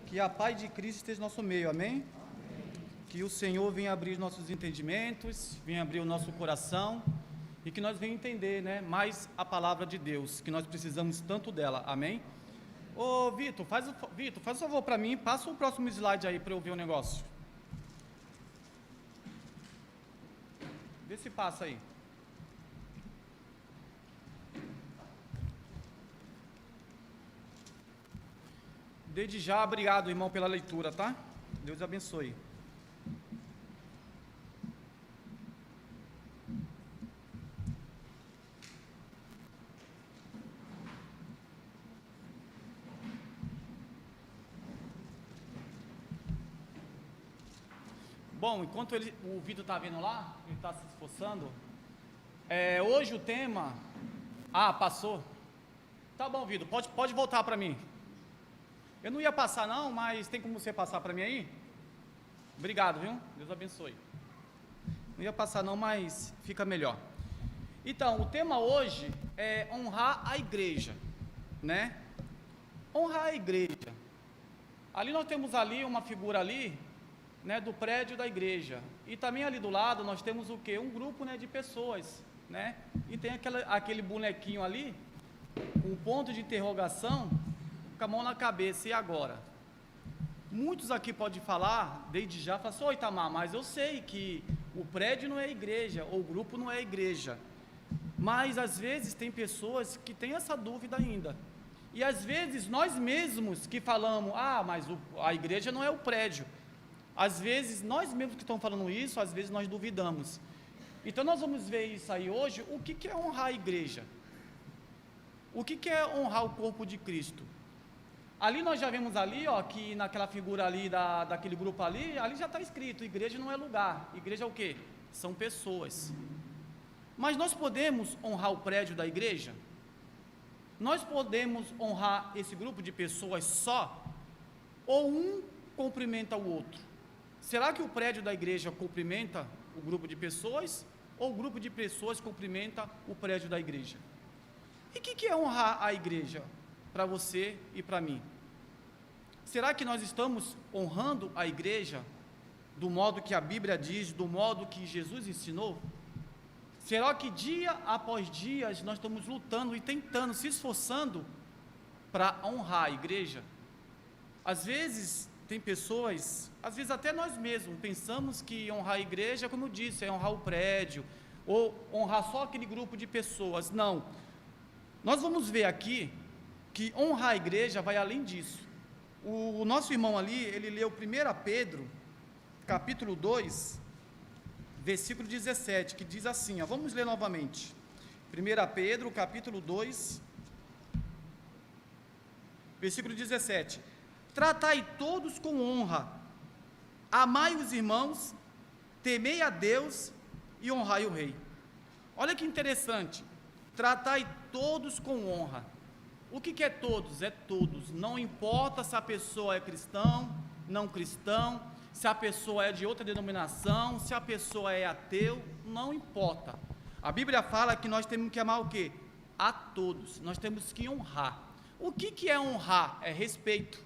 Que a paz de Cristo esteja no nosso meio, amém? Que o Senhor venha abrir nossos entendimentos, venha abrir o nosso coração e que nós venhamos entender, mais a palavra de Deus, que nós precisamos tanto dela, amém? Ô Vitor, faz um favor para mim, passa o próximo slide aí para eu ver o negócio. Vê se passa aí. Desde já, obrigado, irmão, pela leitura, tá? Deus abençoe. Bom, enquanto o Vitor está vendo lá, ele está se esforçando. Hoje o tema... Ah, passou? Tá bom, Vitor, pode voltar para mim. Eu não ia passar não, mas tem como você passar para mim aí? Obrigado, viu? Deus abençoe. Não ia passar não, mas fica melhor. Então, o tema hoje é honrar a igreja, né? Honrar a igreja. Ali nós temos ali uma figura ali, né, do prédio da igreja. E também ali do lado nós temos o quê? Um grupo, né, de pessoas, né? E tem aquele bonequinho ali, com um ponto de interrogação, com a mão na cabeça. E agora? Muitos aqui podem falar, desde já, falar assim: ô Itamar, mas eu sei que o prédio não é igreja, ou o grupo não é igreja. Mas às vezes tem pessoas que têm essa dúvida ainda. E às vezes nós mesmos que falamos: ah, mas a igreja não é o prédio. Às vezes nós mesmos que estamos falando isso, às vezes nós duvidamos. Então nós vamos ver isso aí hoje. O que é honrar a igreja? O que é honrar o corpo de Cristo? Ali nós já vemos ali, ó, que naquela figura ali, daquele grupo ali já está escrito: igreja não é lugar. Igreja é o quê? São pessoas. Mas nós podemos honrar o prédio da igreja? Nós podemos honrar esse grupo de pessoas só? Ou um cumprimenta o outro? Será que o prédio da igreja cumprimenta o grupo de pessoas? Ou o grupo de pessoas cumprimenta o prédio da igreja? E o que é honrar a igreja? Para você e para mim. Será que nós estamos honrando a igreja do modo que a Bíblia diz, do modo que Jesus ensinou? Será que dia após dia nós estamos lutando e tentando, se esforçando para honrar a igreja? Às vezes tem pessoas, às vezes até nós mesmos pensamos que honrar a igreja, como eu disse, é honrar o prédio, ou honrar só aquele grupo de pessoas. Não. Nós vamos ver aqui que honrar a igreja vai além disso. O nosso irmão ali, ele leu 1 Pedro, capítulo 2, versículo 17, que diz assim, ó, vamos ler novamente. 1 Pedro, capítulo 2, versículo 17. Tratai todos com honra, amai os irmãos, temei a Deus e honrai o rei. Olha que interessante. Tratai todos com honra. O que é todos? É todos. Não importa se a pessoa é cristão, não cristão, se a pessoa é de outra denominação, se a pessoa é ateu, não importa. A Bíblia fala que nós temos que amar o quê? A todos. Nós temos que honrar. O que é honrar? É respeito.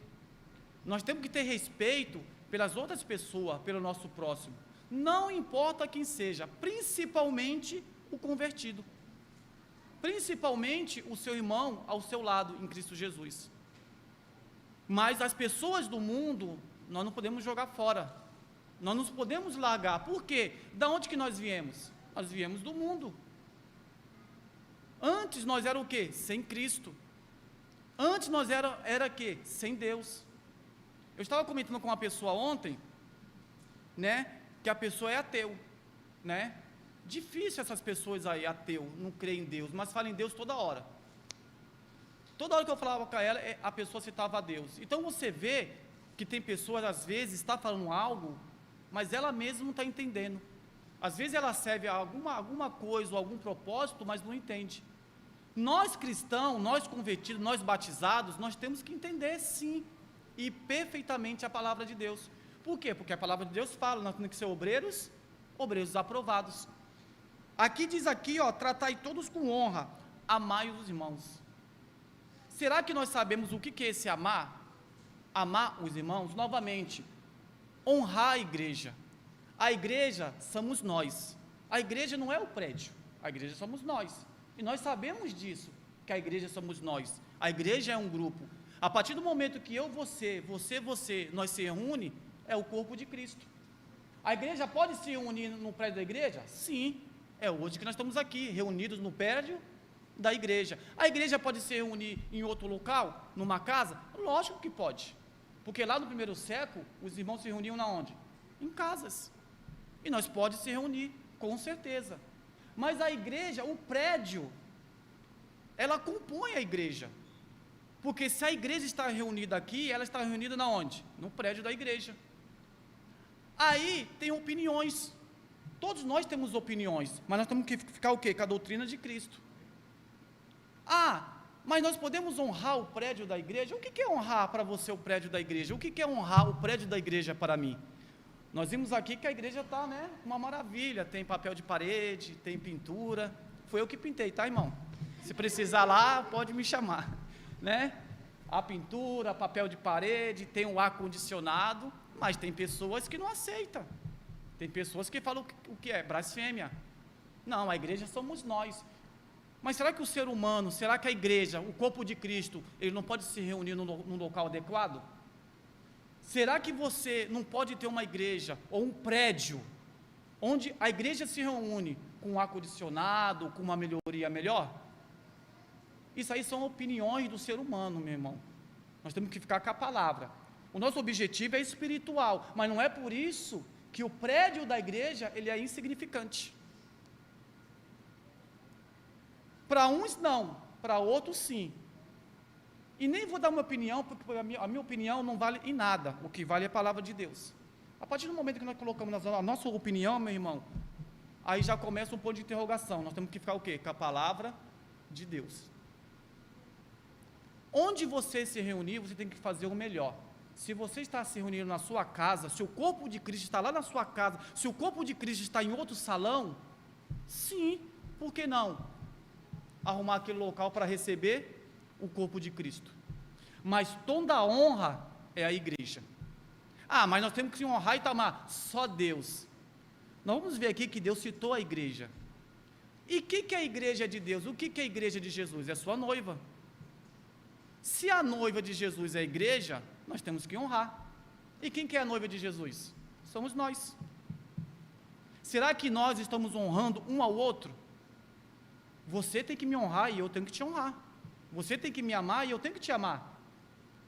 Nós temos que ter respeito pelas outras pessoas, pelo nosso próximo. Não importa quem seja, principalmente o convertido. Principalmente o seu irmão ao seu lado em Cristo Jesus. Mas as pessoas do mundo, nós não podemos jogar fora. Nós não podemos largar. Por quê? Da onde que nós viemos? Nós viemos do mundo. Antes nós era o quê? Sem Cristo. Antes nós era o quê? Sem Deus. Eu estava comentando com uma pessoa ontem, que a pessoa é ateu, Difícil essas pessoas aí, ateu, não creem em Deus, mas falam em Deus toda hora. Toda hora que eu falava com ela, a pessoa citava a Deus. Então você vê que tem pessoas, às vezes, está falando algo, mas ela mesma não está entendendo. Às vezes ela serve a alguma coisa ou algum propósito, mas não entende. Nós cristãos, nós convertidos, nós batizados, nós temos que entender sim, e perfeitamente a palavra de Deus. Por quê? Porque a palavra de Deus fala, nós temos que ser obreiros aprovados. Aqui diz aqui, ó, tratai todos com honra, amai os irmãos. Será que nós sabemos o que é esse amar? amar os irmãos, novamente, honrar a igreja. A igreja somos nós. A igreja não é o prédio, a igreja somos nós. E nós sabemos disso, que a igreja somos nós. A igreja é um grupo. A partir do momento que eu, você, nós se reúne, é o corpo de Cristo. A igreja pode se reunir no prédio da igreja? Sim, é hoje que nós estamos aqui, reunidos no prédio da igreja. A igreja pode se reunir em outro local, numa casa? Lógico que pode, porque lá no primeiro século, os irmãos se reuniam na onde? Em casas, e nós podemos se reunir, com certeza, mas a igreja, o prédio, ela compõe a igreja, porque se a igreja está reunida aqui, ela está reunida na onde? No prédio da igreja. Aí tem opiniões, todos nós temos opiniões, mas nós temos que ficar o quê? Com a doutrina de Cristo. Mas nós podemos honrar o prédio da igreja? O que é honrar para você o prédio da igreja? O que é honrar o prédio da igreja para mim? Nós vimos aqui que a igreja está, uma maravilha, tem papel de parede, tem pintura, foi eu que pintei, tá, irmão? Se precisar lá, pode me chamar, A pintura, papel de parede, tem um ar-condicionado, mas tem pessoas que não aceitam, tem pessoas que falam o que é blasfêmia. Não, a igreja somos nós. Mas será que o ser humano, será que a igreja, o corpo de Cristo, ele não pode se reunir num local adequado? Será que você não pode ter uma igreja ou um prédio onde a igreja se reúne com um ar-condicionado, com uma melhoria melhor? Isso aí são opiniões do ser humano, meu irmão. Nós temos que ficar com a palavra. O nosso objetivo é espiritual, mas não é por isso que o prédio da igreja ele é insignificante. Para uns não, para outros sim. E nem vou dar uma opinião, porque a minha opinião não vale em nada, o que vale é a palavra de Deus. A partir do momento que nós colocamos a nossa opinião, meu irmão, aí já começa um ponto de interrogação, nós temos que ficar o quê? Com a palavra de Deus. Onde você se reunir, você tem que fazer o melhor. Se você está se reunindo na sua casa, se o corpo de Cristo está lá na sua casa, se o corpo de Cristo está em outro salão, sim, por que não? Arrumar aquele local para receber o corpo de Cristo. Mas toda a honra é a igreja. Mas nós temos que honrar e amar só Deus. Nós vamos ver aqui que Deus citou a igreja. E o que é a igreja de Deus? O que é a igreja de Jesus? É a sua noiva. Se a noiva de Jesus é a igreja, nós temos que honrar. E quem que é a noiva de Jesus? Somos nós. Será que nós estamos honrando um ao outro? Você tem que me honrar e eu tenho que te honrar. Você tem que me amar e eu tenho que te amar.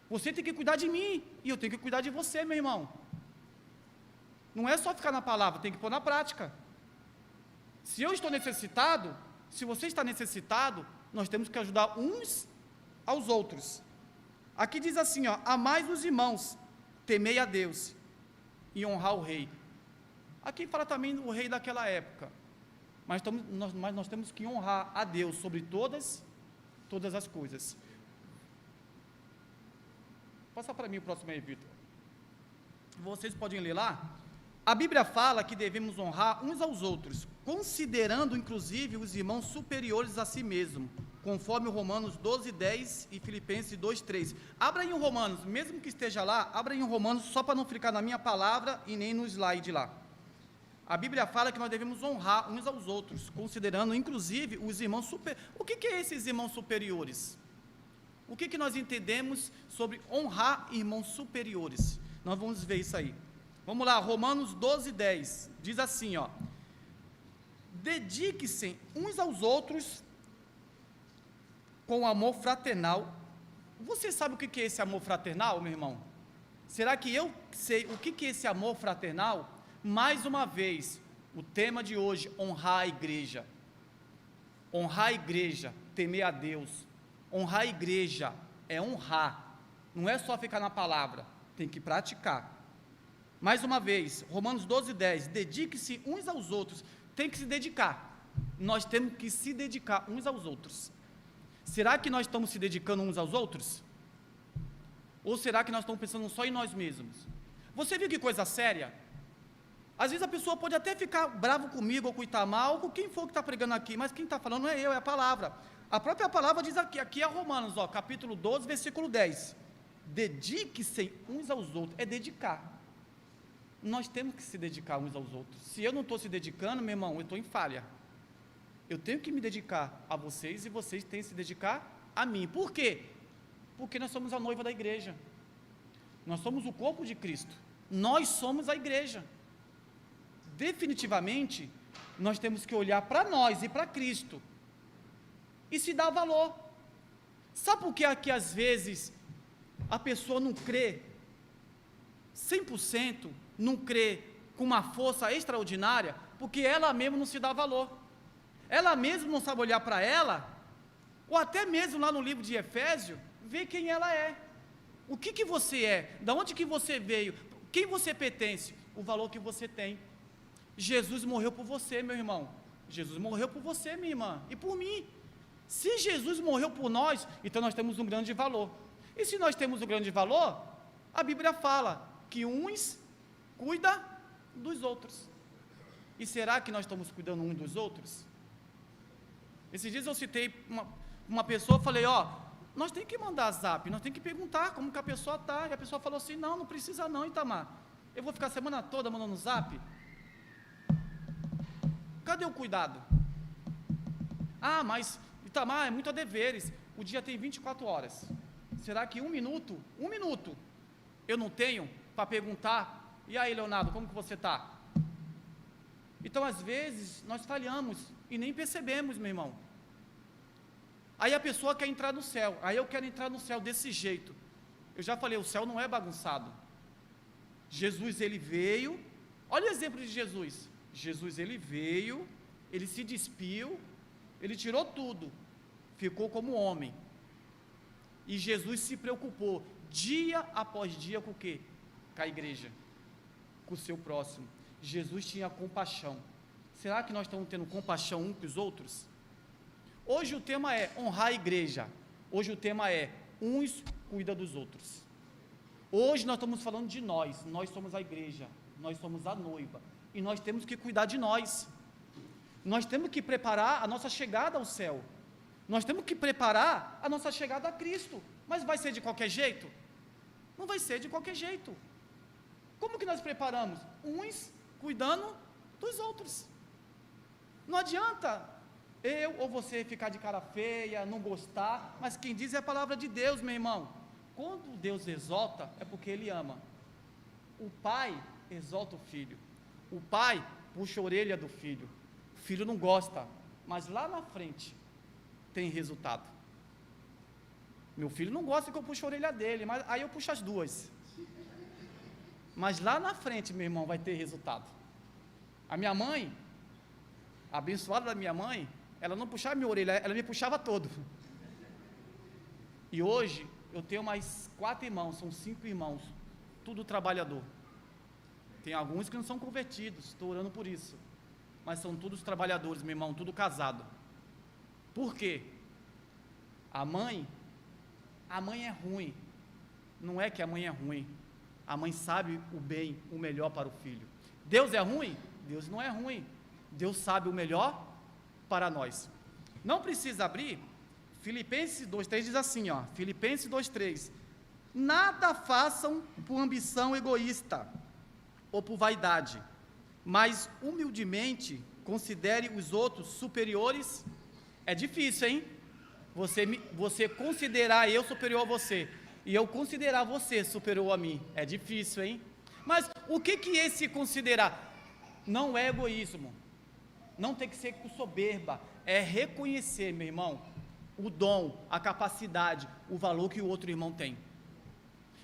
Você tem que cuidar de mim e eu tenho que cuidar de você, meu irmão. Não é só ficar na palavra, tem que pôr na prática. Se eu estou necessitado, se você está necessitado, nós temos que ajudar uns aos outros. Aqui diz assim, amai os irmãos, temei a Deus e honrar o rei. Aqui fala também do rei daquela época. Mas nós temos que honrar a Deus sobre todas as coisas. Passa para mim o próximo aí, Vitor. Vocês podem ler lá. A Bíblia fala que devemos honrar uns aos outros, considerando inclusive os irmãos superiores a si mesmo, conforme Romanos 12:10 e Filipenses 2:3. Abra em Romanos, mesmo que esteja lá, abra em Romanos só para não ficar na minha palavra e nem no slide lá. A Bíblia fala que nós devemos honrar uns aos outros, considerando inclusive os irmãos superiores. O que é esses irmãos superiores? O que nós entendemos sobre honrar irmãos superiores? Nós vamos ver isso aí. Vamos lá, Romanos 12:10, diz assim, dedique-se uns aos outros com amor fraternal. Você sabe o que é esse amor fraternal, meu irmão? Será que eu sei o que é esse amor fraternal? Mais uma vez, o tema de hoje, honrar a igreja. Honrar a igreja, temer a Deus. Honrar a igreja é honrar, não é só ficar na palavra, tem que praticar. Mais uma vez, Romanos 12:10, dedique-se uns aos outros, tem que se dedicar, nós temos que se dedicar uns aos outros. Será que nós estamos se dedicando uns aos outros? Ou será que nós estamos pensando só em nós mesmos? Você viu que coisa séria? Às vezes a pessoa pode até ficar bravo comigo, ou com o Itamar, ou com quem for que está pregando aqui, mas quem está falando não é eu, é a palavra. A própria palavra diz aqui é Romanos, capítulo 12, versículo 10. dedique-se uns aos outros, é dedicar. Nós temos que se dedicar uns aos outros. Se eu não estou se dedicando, meu irmão, eu estou em falha. Eu tenho que me dedicar a vocês e vocês têm que se dedicar a mim. Por quê? Porque nós somos a noiva da igreja. Nós somos o corpo de Cristo. Nós somos a igreja. Definitivamente, nós temos que olhar para nós e para Cristo e se dar valor. Sabe por que aqui às vezes a pessoa não crê 100%, não crê com uma força extraordinária? Porque ela mesma não se dá valor. Ela mesma não sabe olhar para ela, ou até mesmo lá no livro de Efésios, ver quem ela é. O que você é? Da onde que você veio? Quem você pertence? O valor que você tem. Jesus morreu por você, meu irmão. Jesus morreu por você, minha irmã, e por mim. Se Jesus morreu por nós, então nós temos um grande valor. E se nós temos um grande valor, a Bíblia fala que uns cuidam dos outros. E será que nós estamos cuidando uns dos outros? Esses dias eu citei uma pessoa, falei, nós temos que mandar zap, nós temos que perguntar como que a pessoa está. E a pessoa falou assim, não precisa não, Itamar. Eu vou ficar a semana toda mandando zap? Cadê o cuidado? Mas Itamar, é muito a deveres. O dia tem 24 horas. Será que um minuto, eu não tenho para perguntar, e aí, Leonardo, como que você está? Então, às vezes, nós falhamos e nem percebemos, meu irmão. Aí a pessoa quer entrar no céu, aí eu quero entrar no céu desse jeito. Eu já falei, o céu não é bagunçado. Jesus, ele veio, olha o exemplo de Jesus. Jesus, ele veio, ele se despiu, ele tirou tudo, ficou como homem. E Jesus se preocupou, dia após dia, com o quê? Com a igreja, com o seu próximo. Jesus tinha compaixão. Será que nós estamos tendo compaixão uns com os outros? Hoje o tema é honrar a igreja. Hoje o tema é uns cuida dos outros. Hoje nós estamos falando de nós somos a igreja, nós somos a noiva, e nós temos que cuidar de nós. Nós temos que preparar a nossa chegada ao céu. Nós temos que preparar a nossa chegada a Cristo. Mas vai ser de qualquer jeito? Não vai ser de qualquer jeito. Como que nós preparamos? Uns cuidando dos outros. Não adianta eu ou você ficar de cara feia, não gostar, mas quem diz é a palavra de Deus, meu irmão. Quando Deus exalta, é porque Ele ama. O pai exalta o filho. O pai puxa a orelha do filho. O filho não gosta, mas lá na frente tem resultado. Meu filho não gosta que eu puxe a orelha dele, mas aí eu puxo as duas. Mas lá na frente, meu irmão, vai ter resultado. A minha mãe, a abençoada da minha mãe, ela não puxava minha orelha, ela me puxava todo. E hoje, eu tenho mais 4 irmãos, são 5 irmãos, tudo trabalhador. Tem alguns que não são convertidos, estou orando por isso. Mas são todos trabalhadores, meu irmão, tudo casado. Por quê? A mãe é ruim. Não é que a mãe é ruim. A mãe sabe o bem, o melhor para o filho. Deus é ruim? Deus não é ruim. Deus sabe o melhor para nós. Não precisa abrir. Filipenses 2:3 diz assim, Filipenses 2:3. Nada façam por ambição egoísta ou por vaidade, mas humildemente considere os outros superiores. É difícil, hein? Você considerar eu superior a você, e eu considerar você superior a mim, é difícil, hein? Mas o que é esse considerar? Não é egoísmo, não tem que ser com soberba, é reconhecer, meu irmão, o dom, a capacidade, o valor que o outro irmão tem.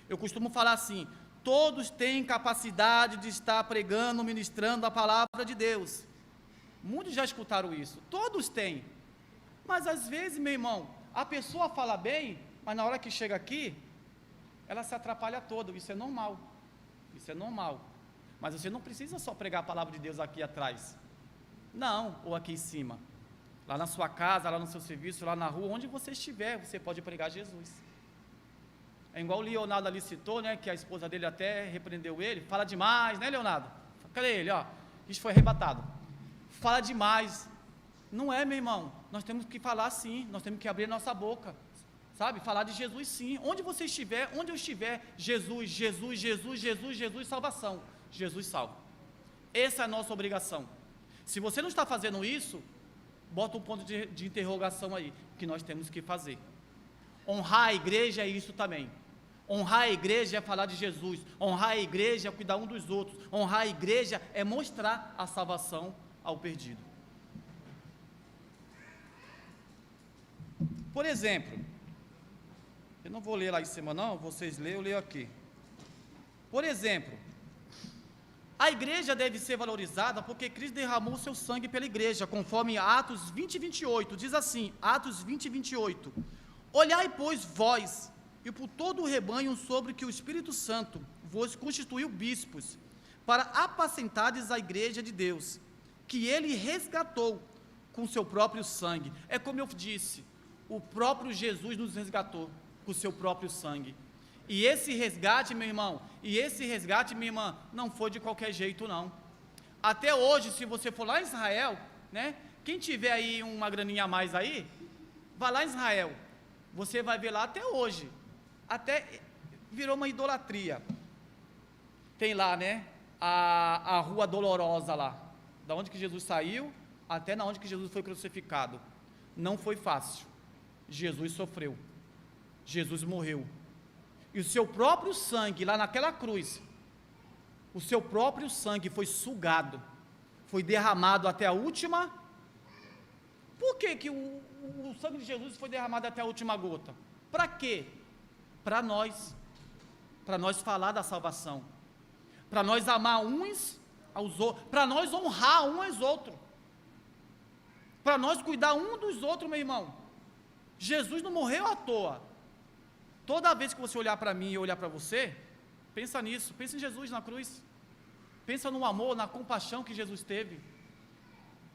Eu costumo falar assim, todos têm capacidade de estar pregando, ministrando a palavra de Deus. Muitos já escutaram isso, todos têm. Mas às vezes, meu irmão, a pessoa fala bem, mas na hora que chega aqui, ela se atrapalha toda. Isso é normal. Isso é normal. Mas você não precisa só pregar a palavra de Deus aqui atrás. Não, ou aqui em cima. Lá na sua casa, lá no seu serviço, lá na rua, onde você estiver, você pode pregar Jesus. É igual o Leonardo ali citou, né, que a esposa dele até repreendeu ele. Fala demais, né, Leonardo? Cadê ele? Isso foi arrebatado. Fala demais. Não é, meu irmão, nós temos que falar sim, nós temos que abrir nossa boca. sabe? Falar de Jesus sim, onde você estiver, onde eu estiver, Jesus, Jesus, Jesus, Jesus, Jesus, salvação, Jesus salva. Essa é a nossa obrigação. Se você não está fazendo isso, bota um ponto de interrogação aí, que nós temos que fazer. Honrar a igreja é isso também. Honrar a igreja é falar de Jesus, honrar a igreja é cuidar um dos outros, honrar a igreja é mostrar a salvação ao perdido. Por exemplo, eu não vou ler lá em cima não, vocês leem, eu leio aqui. Por exemplo, a igreja deve ser valorizada porque Cristo derramou o seu sangue pela igreja, conforme Atos 20 e 28, diz assim, Atos 20 e 28, olhai, pois, vós, e por todo o rebanho sobre que o Espírito Santo vos constituiu bispos, para apacentares a igreja de Deus, que ele resgatou com seu próprio sangue. É como eu disse, o próprio Jesus nos resgatou com seu próprio sangue. E esse resgate, meu irmão, minha irmã, não foi de qualquer jeito, não. Até hoje, se você for lá em Israel, né, quem tiver aí uma graninha a mais aí, vá lá em Israel, você vai ver lá até hoje, até virou uma idolatria. Tem lá, né, a Rua Dolorosa lá, da onde que Jesus saiu, até na onde que Jesus foi crucificado. Não foi fácil. Jesus sofreu, Jesus morreu, e o seu próprio sangue, lá naquela cruz, o seu próprio sangue foi sugado, foi derramado até a última. Por que o sangue de Jesus foi derramado até a última gota? Para quê? Para nós falar da salvação, para nós amar uns aos outros, para nós honrar uns aos outros, para nós cuidar um dos outros, meu irmão. Jesus não morreu à toa. Toda vez que você olhar para mim e eu olhar para você, pensa nisso, pensa em Jesus na cruz, pensa no amor, na compaixão que Jesus teve,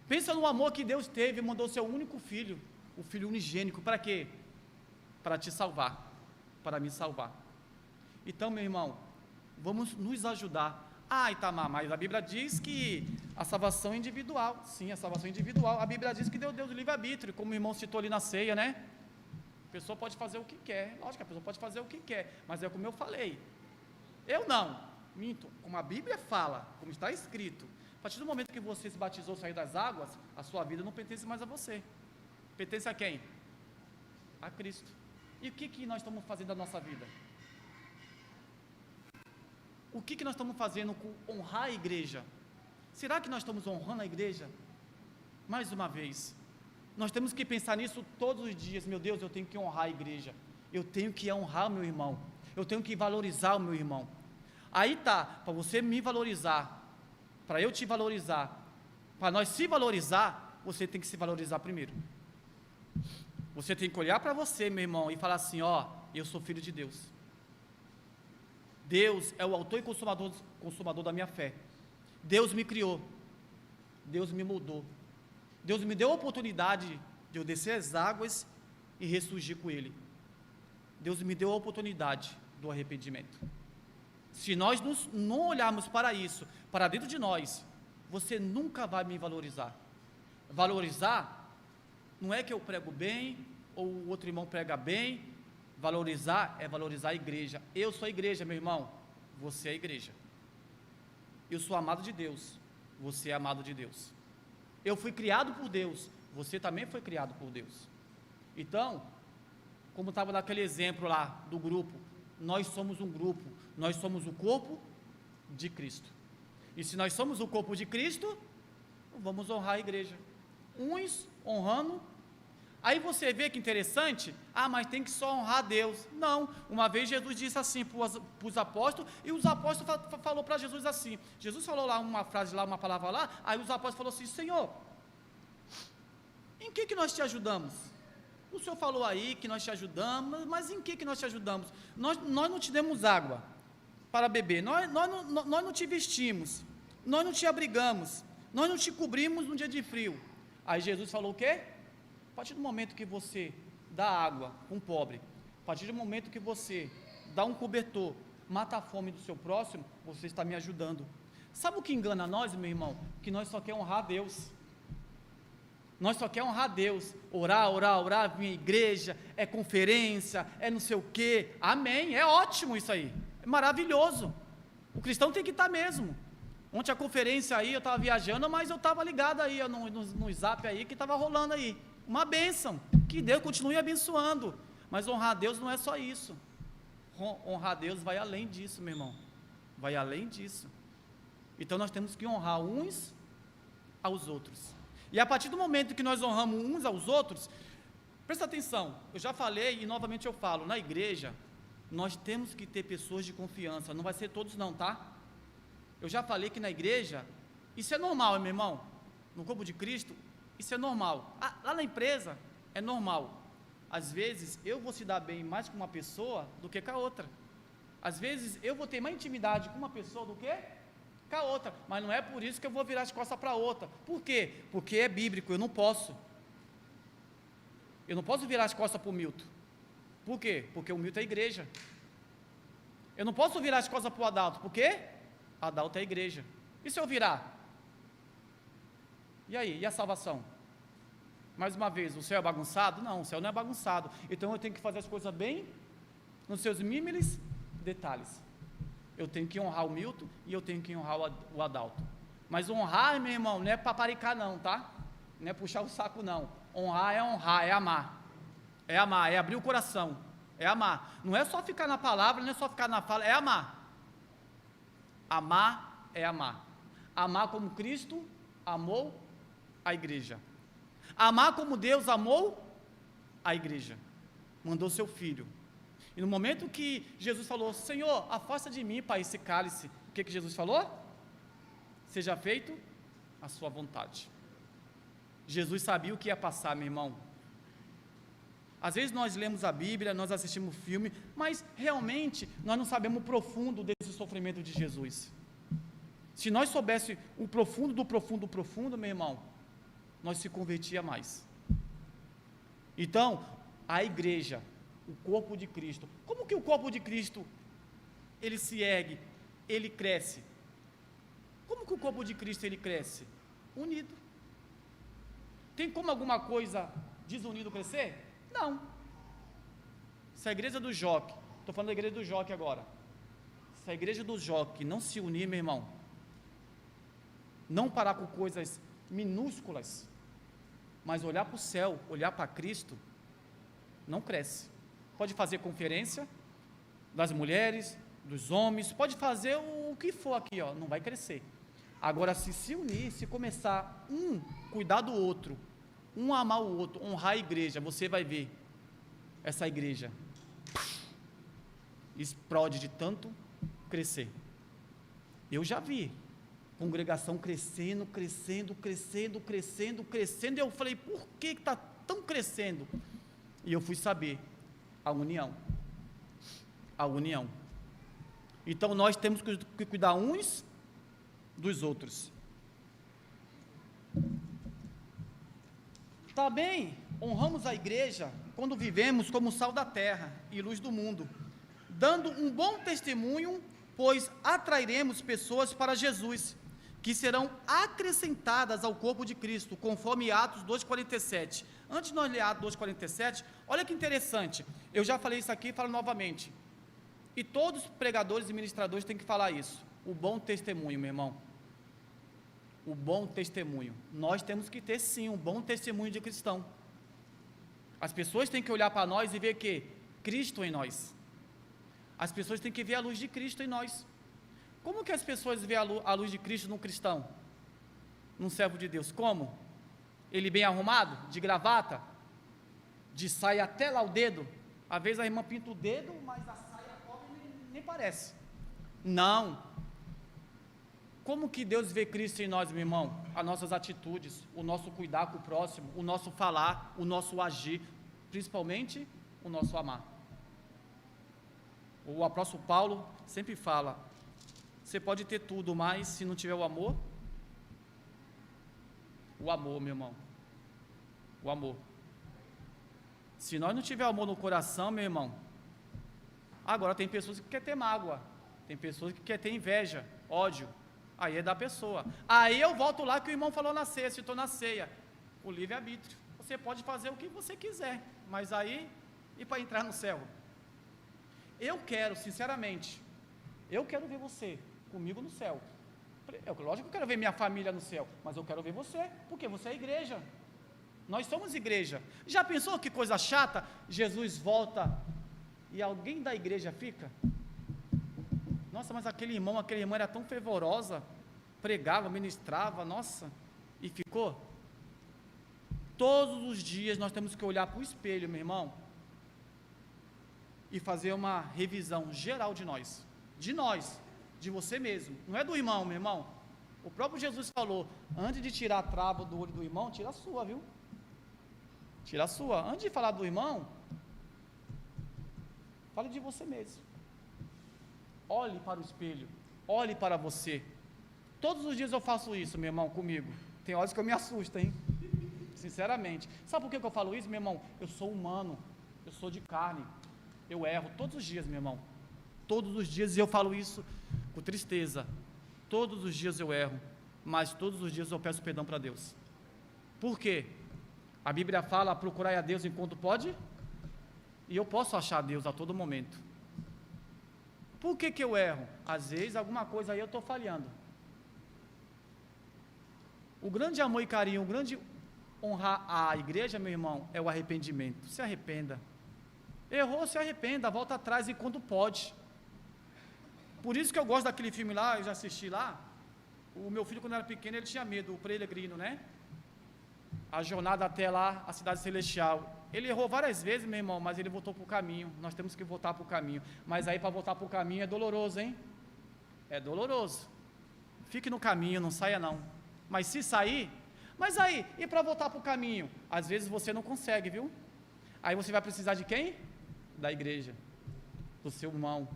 pensa no amor que Deus teve, mandou seu único filho, o filho unigênico, para quê? Para te salvar, para me salvar. Então, meu irmão, vamos nos ajudar. Ah, Itamar, mas a Bíblia diz que a salvação é individual. Sim, a salvação é individual. A Bíblia diz que deu Deus o livre-arbítrio, como o irmão citou ali na ceia, né? A pessoa pode fazer o que quer. Lógico que a pessoa pode fazer o que quer, mas é como eu falei. Eu não, minto. Como a Bíblia fala, como está escrito, a partir do momento que você se batizou, saiu das águas, a sua vida não pertence mais a você. Pertence a quem? A Cristo. E o que nós estamos fazendo da nossa vida? O que nós estamos fazendo com honrar a igreja? Será que nós estamos honrando a igreja? Mais uma vez, nós temos que pensar nisso todos os dias. Meu Deus, eu tenho que honrar a igreja, eu tenho que honrar o meu irmão, eu tenho que valorizar o meu irmão. Aí tá, para você me valorizar, para eu te valorizar, para nós se valorizar, você tem que se valorizar primeiro. Você tem que olhar para você, meu irmão, e falar assim, ó, eu sou filho de Deus. Deus é o autor e consumador da minha fé. Deus me criou, Deus me moldou, Deus me deu a oportunidade de eu descer as águas e ressurgir com Ele. Deus me deu a oportunidade do arrependimento. Se nós não olharmos para isso, para dentro de nós, você nunca vai me valorizar. Valorizar não é que eu prego bem, ou o outro irmão prega bem. Valorizar é valorizar a igreja. Eu sou a igreja, meu irmão, você é a igreja. Eu sou amado de Deus, você é amado de Deus. Eu fui criado por Deus, você também foi criado por Deus. Então, como estava naquele exemplo lá do grupo, nós somos um grupo, nós somos o corpo de Cristo. E se nós somos o corpo de Cristo, vamos honrar a igreja. Uns honrando. Aí você vê que interessante, mas tem que só honrar a Deus. Não, uma vez Jesus disse assim para os apóstolos, e os apóstolos falou para Jesus assim, Jesus falou lá uma frase lá, uma palavra lá, aí os apóstolos falaram assim, Senhor, em que nós te ajudamos? O Senhor falou aí que nós te ajudamos, mas em que nós te ajudamos? Nós não te demos água para beber, nós não te vestimos, nós não te abrigamos, nós não te cobrimos num dia de frio. Aí Jesus falou o quê? A partir do momento que você dá água para um pobre, a partir do momento que você dá um cobertor, mata a fome do seu próximo, você está me ajudando. Sabe o que engana nós, meu irmão? Que nós só queremos honrar a Deus. Nós só queremos honrar Deus, orar, orar, orar, vir à igreja, é conferência, é não sei o quê, amém, é ótimo isso aí, é maravilhoso, o cristão tem que estar mesmo. Ontem a conferência aí, eu estava viajando, mas eu estava ligado aí, no zap aí, que estava rolando aí, uma bênção, que Deus continue abençoando, mas honrar a Deus não é só isso, honrar a Deus vai além disso, meu irmão, vai além disso. Então nós temos que honrar uns aos outros. E a partir do momento que nós honramos uns aos outros, presta atenção, eu já falei e novamente eu falo, na igreja, nós temos que ter pessoas de confiança, não vai ser todos não, tá? Eu já falei que na igreja, isso é normal, meu irmão, no corpo de Cristo, isso é normal. Lá na empresa, é normal. Às vezes, eu vou se dar bem mais com uma pessoa do que com a outra. Às vezes, eu vou ter mais intimidade com uma pessoa do que com a outra, mas não é por isso que eu vou virar as costas para a outra. Por quê? Porque é bíblico, eu não posso virar as costas para o Milton. Por quê? Porque o Milton é igreja. Eu não posso virar as costas para o Adalto, por quê? Adalto é igreja. E se eu virar? E aí, e a salvação? Mais uma vez, o céu é bagunçado? Não, o céu não é bagunçado, então eu tenho que fazer as coisas bem, nos seus mínimos detalhes. Eu tenho que honrar o Milton e eu tenho que honrar o Adalto. Mas honrar, meu irmão, não é paparicar não, tá? Não é puxar o saco não. Honrar, é amar. É amar, é abrir o coração. É amar. Não é só ficar na palavra, não é só ficar na fala, é amar. Amar é amar. Amar como Cristo amou a igreja. Amar como Deus amou a igreja. Mandou seu filho. E no momento que Jesus falou, Senhor, afasta de mim, Pai, esse cálice, o que Jesus falou? Seja feito a sua vontade. Jesus sabia o que ia passar, meu irmão. Às vezes nós lemos a Bíblia, nós assistimos filme, mas realmente nós não sabemos o profundo desse sofrimento de Jesus. Se nós soubéssemos o profundo do profundo, meu irmão, nós se convertia mais. Então, a igreja, o corpo de Cristo, como que o corpo de Cristo, ele se ergue, ele cresce? Como que o corpo de Cristo, ele cresce? Unido. Tem como alguma coisa desunido crescer? Não. Se a igreja do Joque, estou falando da igreja do Joque agora, se a igreja do Joque não se unir, meu irmão, não parar com coisas minúsculas, mas olhar para o céu, olhar para Cristo, não cresce. Pode fazer conferência das mulheres, dos homens, pode fazer o que for aqui, ó, não vai crescer. Agora, se unir, se começar cuidar do outro, amar o outro, honrar a igreja, você vai ver essa igreja explode de tanto crescer. Eu já vi congregação crescendo, e eu falei, por que está tão crescendo? E eu fui saber, a união. Então nós temos que cuidar uns dos outros. Também honramos a igreja quando vivemos como sal da terra e luz do mundo, dando um bom testemunho, pois atrairemos pessoas para Jesus, que serão acrescentadas ao corpo de Cristo, conforme Atos 2,47. Antes de nós ler Atos 2,47, olha que interessante, eu já falei isso aqui e falo novamente, e todos os pregadores e ministradores têm que falar isso, o bom testemunho, meu irmão, o bom testemunho, nós temos que ter sim, um bom testemunho de cristão. As pessoas têm que olhar para nós e ver que Cristo em nós, as pessoas têm que ver a luz de Cristo em nós. Como que as pessoas veem a luz de Cristo num cristão, num servo de Deus? Como? Ele bem arrumado, de gravata, de saia até lá o dedo, às vezes a irmã pinta o dedo, mas a saia cobre nem parece. Não. Como que Deus vê Cristo em nós, meu irmão? As nossas atitudes, o nosso cuidar com o próximo, o nosso falar, o nosso agir, principalmente o nosso amar. O apóstolo Paulo sempre fala, você pode ter tudo, mas se não tiver o amor, meu irmão, o amor. Se nós não tiver amor no coração, meu irmão, agora tem pessoas que querem ter mágoa, tem pessoas que querem ter inveja, ódio, aí é da pessoa. Aí eu volto lá que o irmão falou na ceia, citou na ceia, O livre-arbítrio. Você pode fazer o que você quiser, mas aí, e para entrar no céu? Eu quero, sinceramente, eu quero ver você comigo no céu. Lógico que eu quero ver minha família no céu, mas eu quero ver você, porque você é igreja. Nós somos igreja. Já pensou que coisa chata? Jesus volta e alguém da igreja fica? Nossa, mas aquela irmã era tão fervorosa, pregava, ministrava, nossa, e ficou? Todos os dias nós temos que olhar para o espelho, meu irmão, e fazer uma revisão geral de nós, de você mesmo, não é do irmão, meu irmão. O próprio Jesus falou, antes de tirar a trava do olho do irmão, tira a sua, viu? Tira a sua. Antes de falar do irmão, fale de você mesmo. Olhe para o espelho, olhe para você. Todos os dias eu faço isso, meu irmão, comigo. Tem horas que eu me assusto, hein? Sinceramente. Sabe por que eu falo isso, meu irmão? Eu sou humano, eu sou de carne, eu erro todos os dias, meu irmão. Todos os dias, e eu falo isso com tristeza. Todos os dias eu erro, mas todos os dias eu peço perdão para Deus. Por quê? A Bíblia fala, procurai a Deus enquanto pode, e eu posso achar Deus a todo momento. Por que eu erro? Às vezes alguma coisa aí eu estou falhando. O grande amor e carinho, o grande honrar a igreja, meu irmão, é o arrependimento. Se arrependa. Errou, se arrependa, volta atrás e quando pode. Por isso que eu gosto daquele filme lá, eu já assisti lá. O meu filho, quando era pequeno, ele tinha medo, o Peregrino, né? A jornada até lá, a cidade celestial. Ele errou várias vezes, meu irmão, mas ele voltou para o caminho. Nós temos que voltar para o caminho. Mas aí, para voltar para o caminho, é doloroso, hein? É doloroso. Fique no caminho, não saia não. Mas se sair, mas aí, e para voltar para o caminho? Às vezes você não consegue, viu? Aí você vai precisar de quem? Da igreja, do seu irmão,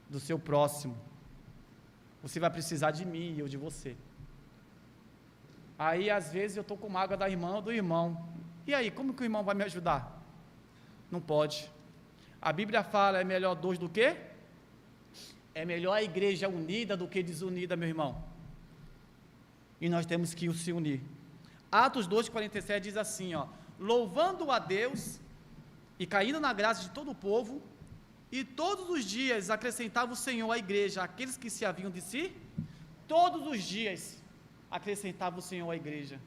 do seu próximo. Você vai precisar de mim e eu de você. Aí às vezes eu estou com mágoa da irmã ou do irmão. E aí, como que o irmão vai me ajudar? Não pode. A Bíblia fala, é melhor dois do que? É melhor a igreja unida do que desunida, meu irmão. E nós temos que se unir. Atos 2,47 diz assim, ó, louvando a Deus e caindo na graça de todo o povo, e todos os dias acrescentava o Senhor à igreja, aqueles que se haviam de si, todos os dias acrescentava o Senhor à igreja.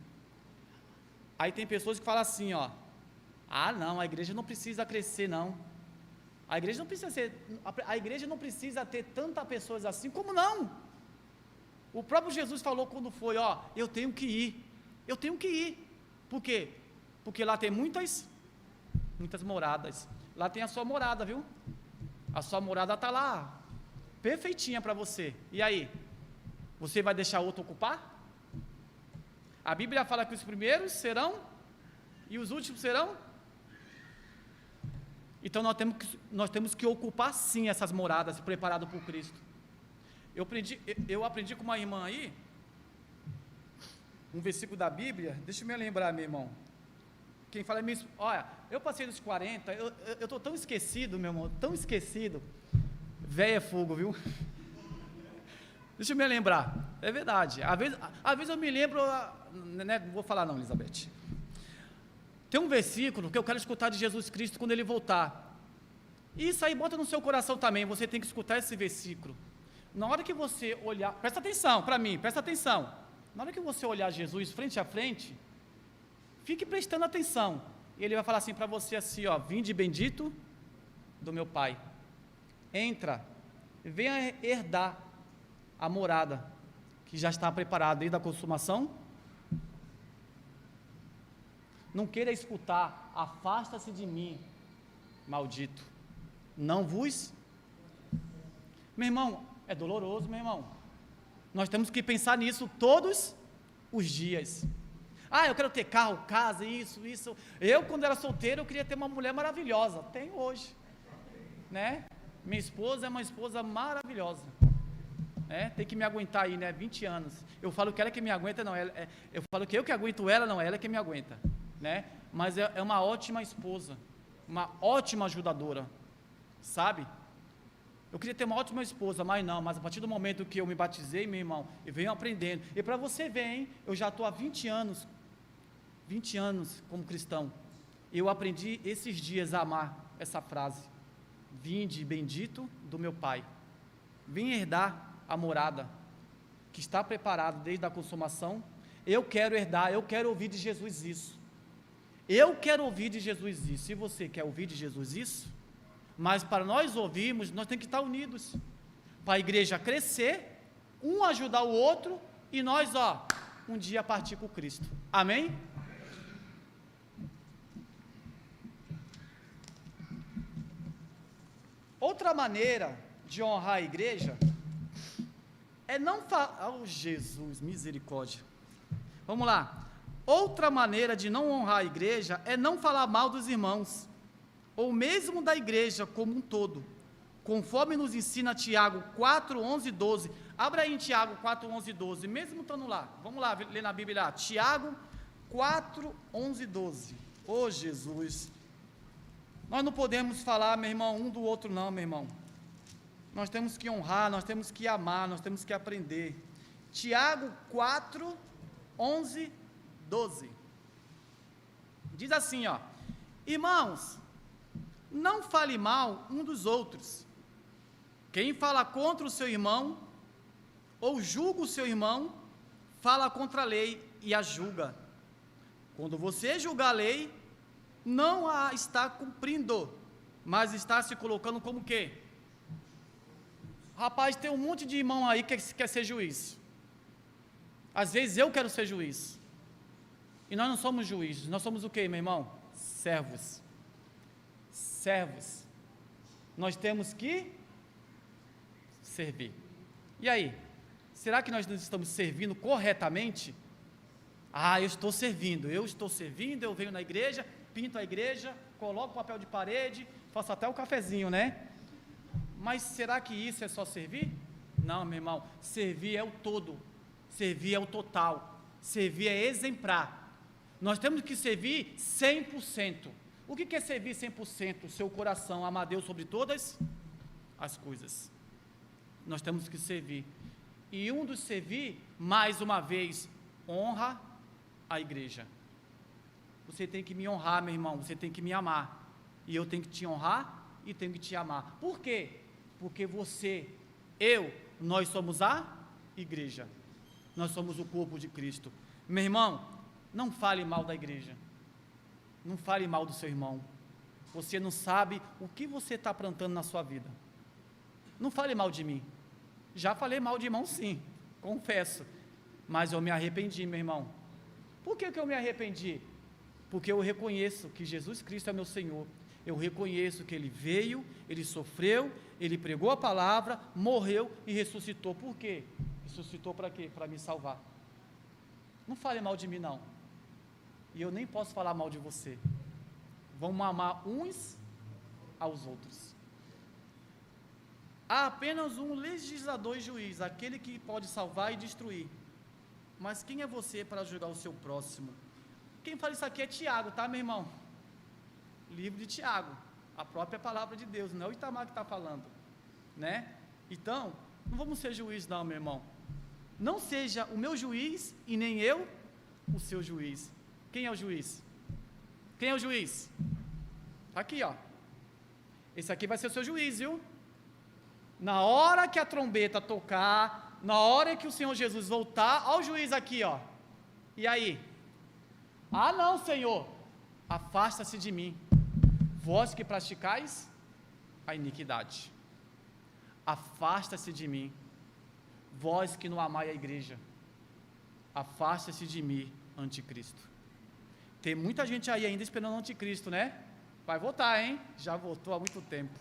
Aí tem pessoas que falam assim, ó, ah não, a igreja não precisa crescer não, a igreja não precisa ter tantas pessoas assim, como não? O próprio Jesus falou quando foi, ó, eu tenho que ir, por quê? Porque lá tem muitas moradas, lá tem a sua morada, viu? A sua morada está lá, perfeitinha para você, e aí? Você vai deixar outro ocupar? A Bíblia fala que os primeiros serão, e os últimos serão? Então nós temos que ocupar sim essas moradas, preparadas por Cristo. Eu aprendi com uma irmã aí, um versículo da Bíblia, deixa eu me lembrar, meu irmão. Quem fala é minha esposa. Olha, eu passei dos 40, eu estou tão esquecido, meu irmão, tão esquecido. Véia é fogo, viu? Deixa eu me lembrar, é verdade. Às vezes eu me lembro, né, não vou falar não, Elizabeth. Tem um versículo que eu quero escutar de Jesus Cristo quando Ele voltar. E isso aí bota no seu coração também, você tem que escutar esse versículo. Na hora que você olhar, presta atenção para mim, presta atenção. Na hora que você olhar Jesus frente a frente, fique prestando atenção. E Ele vai falar assim para você assim, ó, vinde bendito do meu Pai. Entra, venha herdar a morada que já está preparada desde a consumação. Não queira escutar, afasta-se de mim, maldito. Não vos. Meu irmão, é doloroso, meu irmão. Nós temos que pensar nisso todos os dias. Ah, eu quero ter carro, casa, isso. Eu, quando era solteiro, eu queria ter uma mulher maravilhosa. Tenho hoje, né? Minha esposa é uma esposa maravilhosa. Tem que me aguentar aí, né? 20 anos. Eu falo que ela que me aguenta, não. Eu falo que eu que aguento ela, não. Ela que me aguenta, né? Mas é uma ótima esposa, uma ótima ajudadora, sabe? Eu queria ter uma ótima esposa, mas não. Mas a partir do momento que eu me batizei, meu irmão, eu venho aprendendo. E para você ver, hein? Eu já estou há 20 anos 20 anos como cristão, eu aprendi esses dias a amar essa frase: vinde bendito do meu Pai, vim herdar a morada que está preparada desde a consumação. Eu quero herdar, eu quero ouvir de Jesus isso. Eu quero ouvir de Jesus isso. E você quer ouvir de Jesus isso? Mas para nós ouvirmos, nós temos que estar unidos, para a igreja crescer, um ajudar o outro, e nós, um dia partir com Cristo. Amém? Outra maneira de honrar a igreja é não falar, oh Jesus, misericórdia, vamos lá, outra maneira de não honrar a igreja é não falar mal dos irmãos, ou mesmo da igreja como um todo, conforme nos ensina Tiago 4, 11 e 12, abra aí em Tiago 4, 11 e 12, mesmo estando lá, vamos lá, ler na Bíblia lá, Tiago 4, 11 e 12, oh Jesus, nós não podemos falar, meu irmão, um do outro não, meu irmão, nós temos que honrar, nós temos que amar, nós temos que aprender. Tiago 4, 11, 12. Diz assim, irmãos, não fale mal um dos outros. Quem fala contra o seu irmão, ou julga o seu irmão, fala contra a lei e a julga. Quando você julga a lei, não a está cumprindo, mas está se colocando como quê? Rapaz, tem um monte de irmão aí que quer ser juiz. Às vezes eu quero ser juiz. E nós não somos juízes, nós somos o quê, meu irmão? Servos. Servos. Nós temos que servir. E aí? Será que nós não estamos servindo corretamente? Eu estou servindo, eu venho na igreja, pinto a igreja, coloco papel de parede, faço até o cafezinho, né? Mas será que isso é só servir? Não, meu irmão, servir é o todo, servir é o total, servir é exemplar. Nós temos que servir 100%. O que é servir 100%? O seu coração, amar a Deus sobre todas as coisas. Nós temos que servir. E um dos servir, mais uma vez, honra a igreja. Você tem que me honrar, meu irmão, você tem que me amar. E eu tenho que te honrar e tenho que te amar. Por quê? Porque você, nós somos a igreja. Nós somos o corpo de Cristo. Meu irmão, não fale mal da igreja. Não fale mal do seu irmão. Você não sabe o que você está plantando na sua vida. Não fale mal de mim. Já falei mal de irmão, sim, confesso. Mas eu me arrependi, meu irmão. Por que eu me arrependi? Porque eu reconheço que Jesus Cristo é meu Senhor. Eu reconheço que Ele veio, Ele sofreu, Ele pregou a palavra, morreu e ressuscitou. Por quê? Ressuscitou para quê? Para me salvar. Não fale mal de mim, não. E eu nem posso falar mal de você. Vamos amar uns aos outros. Há apenas um legislador e juiz, aquele que pode salvar e destruir. Mas quem é você para julgar o seu próximo? Quem fala isso aqui é Tiago, tá, meu irmão? Livro de Tiago, a própria palavra de Deus, não é o Itamar que está falando, né? Então, não vamos ser juiz não, meu irmão. Não seja o meu juiz e nem eu o seu juiz. Quem é o juiz? Quem é o juiz? Tá aqui, esse aqui vai ser o seu juiz, viu? Na hora que a trombeta tocar, na hora que o Senhor Jesus voltar, ó o juiz aqui, e aí? Não, Senhor, afasta-se de mim, vós que praticais a iniquidade, afasta-se de mim, vós que não amai a igreja, afasta-se de mim, anticristo. Tem muita gente aí ainda esperando o anticristo, né? Vai votar, hein? Já votou há muito tempo.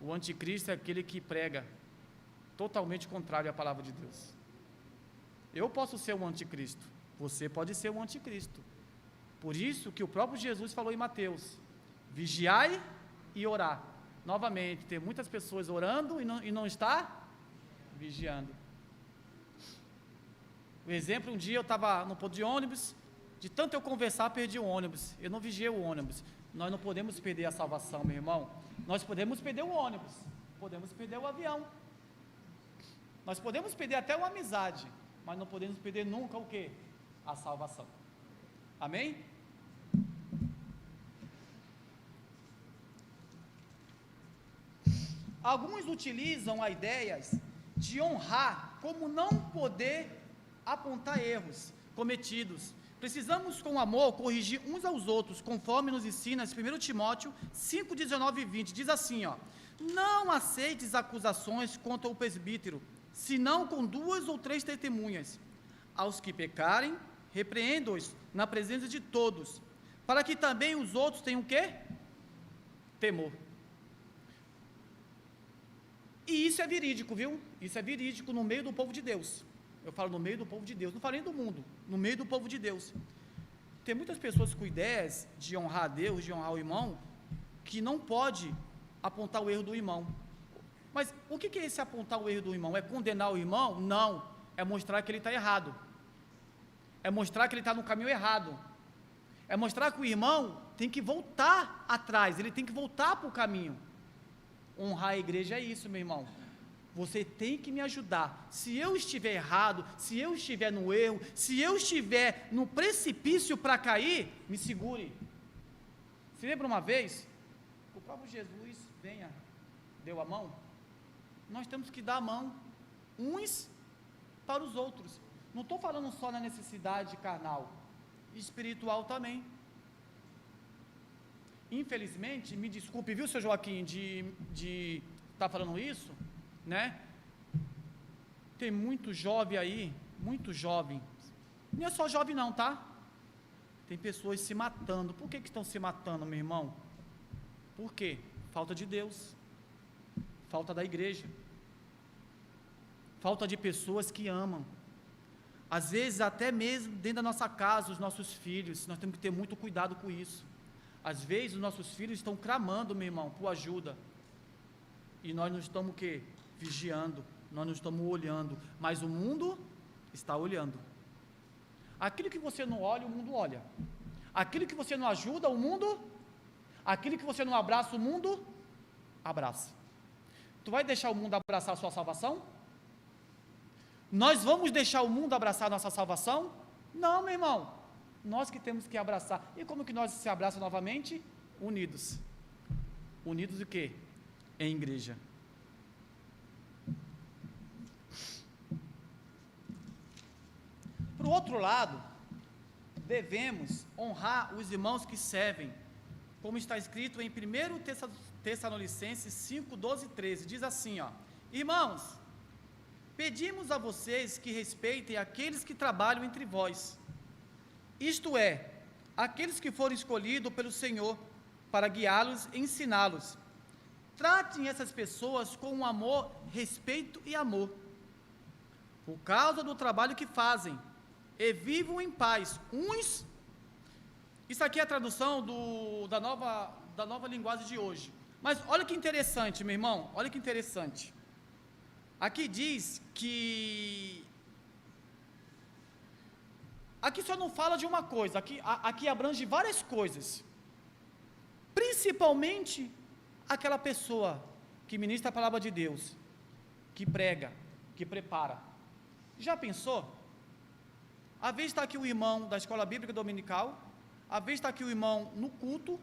O anticristo é aquele que prega totalmente contrário à palavra de Deus. Eu posso ser um anticristo, você pode ser um anticristo. Por isso que o próprio Jesus falou em Mateus: vigiai e orar. Novamente, tem muitas pessoas orando e não está vigiando. Um exemplo, um dia eu estava no ponto de ônibus, de tanto eu conversar, perdi o ônibus. Eu não vigiei o ônibus. Nós não podemos perder a salvação, meu irmão. Nós podemos perder o ônibus, podemos perder o avião, nós podemos perder até uma amizade, mas não podemos perder nunca o quê? A salvação. Amém? Alguns utilizam a ideia de honrar como não poder apontar erros cometidos. Precisamos, com amor, corrigir uns aos outros, conforme nos ensina 1 Timóteo 5, 19 e 20. Diz assim, ó: não aceites acusações contra o presbítero, senão com 2 ou 3 testemunhas. Aos que pecarem, repreenda-os na presença de todos, para que também os outros tenham o quê? Temor. E isso é verídico, viu? Isso é verídico no meio do povo de Deus. Eu falo no meio do povo de Deus, não falei do mundo, no meio do povo de Deus. Tem muitas pessoas com ideias de honrar a Deus, de honrar o irmão, que não pode apontar o erro do irmão. Mas o que é esse apontar o erro do irmão? É condenar o irmão? Não, é mostrar que ele está errado. É mostrar que ele está no caminho errado. É mostrar que o irmão tem que voltar atrás, ele tem que voltar para o caminho. Honrar a igreja é isso, meu irmão. Você tem que me ajudar. Se eu estiver errado, se eu estiver no erro, se eu estiver no precipício para cair, me segure. Se lembra uma vez, o próprio Jesus deu a mão? Nós temos que dar a mão uns para os outros. Não estou falando só na necessidade carnal, espiritual também. Infelizmente, me desculpe, viu, seu Joaquim, de estar falando isso, né? Tem muito jovem aí, muito jovem, não é só jovem não, tá? Tem pessoas se matando. Por que estão se matando, meu irmão? Por quê? Falta de Deus, falta da igreja, falta de pessoas que amam. Às vezes até mesmo dentro da nossa casa, os nossos filhos, nós temos que ter muito cuidado com isso. Às vezes os nossos filhos estão clamando, meu irmão, por ajuda, e nós não estamos o quê? Vigiando, nós não estamos olhando, mas o mundo está olhando. Aquilo que você não olha, o mundo olha. Aquilo que você não ajuda, o mundo, aquilo que você não abraça, o mundo abraça. Tu vai deixar o mundo abraçar a sua salvação? Nós vamos deixar o mundo abraçar a nossa salvação? Não, meu irmão, nós que temos que abraçar. E como que nós se abraçamos novamente? Unidos. Unidos o quê? Em igreja. Por outro lado, devemos honrar os irmãos que servem, como está escrito em 1 Tessalonicenses 5, 12 e 13, diz assim, ó: irmãos, pedimos a vocês que respeitem aqueles que trabalham entre vós, isto é, aqueles que foram escolhidos pelo Senhor para guiá-los e ensiná-los. Tratem essas pessoas com amor, respeito e amor, por causa do trabalho que fazem, e vivam em paz uns. Isso aqui é a tradução da nova linguagem de hoje. Mas olha que interessante, meu irmão, olha que interessante. Aqui diz que aqui só não fala de uma coisa, aqui abrange várias coisas, principalmente aquela pessoa que ministra a palavra de Deus, que prega, que prepara. Já pensou? Às vezes está aqui o irmão da escola bíblica dominical, às vezes está aqui o irmão no culto,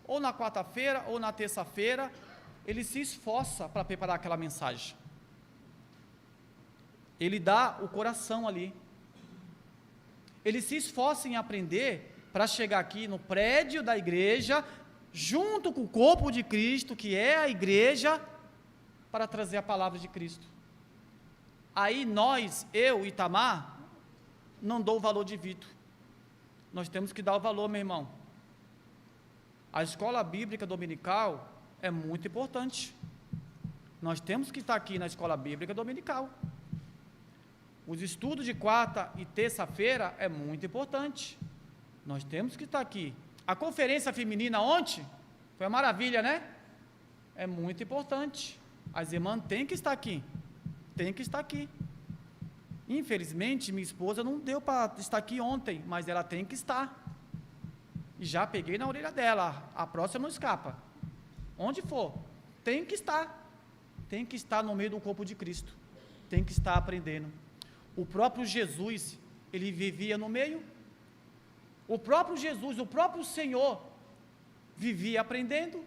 ou na quarta-feira, ou na terça-feira, ele se esforça para preparar aquela mensagem, ele dá o coração ali, ele se esforça em aprender para chegar aqui no prédio da igreja, junto com o corpo de Cristo, que é a igreja, para trazer a palavra de Cristo. Aí nós, eu e Itamar, não dou o valor devido. Nós temos que dar o valor, meu irmão. A escola bíblica dominical é muito importante. Nós temos que estar aqui na escola bíblica dominical. Os estudos de quarta e terça-feira é muito importante. Nós temos que estar aqui. A conferência feminina ontem foi uma maravilha, né? É muito importante. As irmãs têm que estar aqui. Tem que estar aqui. Infelizmente, minha esposa não deu para estar aqui ontem, mas ela tem que estar. E já peguei na orelha dela, a próxima não escapa. Onde for, tem que estar. Tem que estar no meio do corpo de Cristo. Tem que estar aprendendo. O próprio Jesus, ele vivia no meio. O próprio Jesus, o próprio Senhor, vivia aprendendo.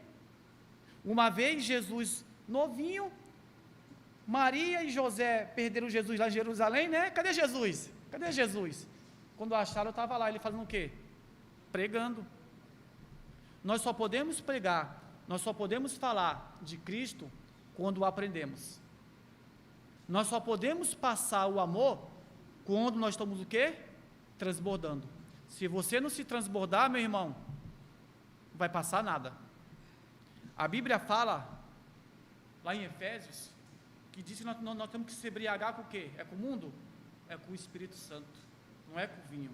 Uma vez, Jesus novinho, Maria e José perderam Jesus lá em Jerusalém, né? Cadê Jesus? Cadê Jesus? Quando acharam, eu estava lá, ele fazendo o quê? Pregando. Nós só podemos pregar, nós só podemos falar de Cristo quando o aprendemos. Nós só podemos passar o amor quando nós estamos o quê? Transbordando. Se você não se transbordar, meu irmão, não vai passar nada. A Bíblia fala, lá em Efésios, que diz que nós temos que se embriagar com o quê? É com o mundo? É com o Espírito Santo, não é com o vinho.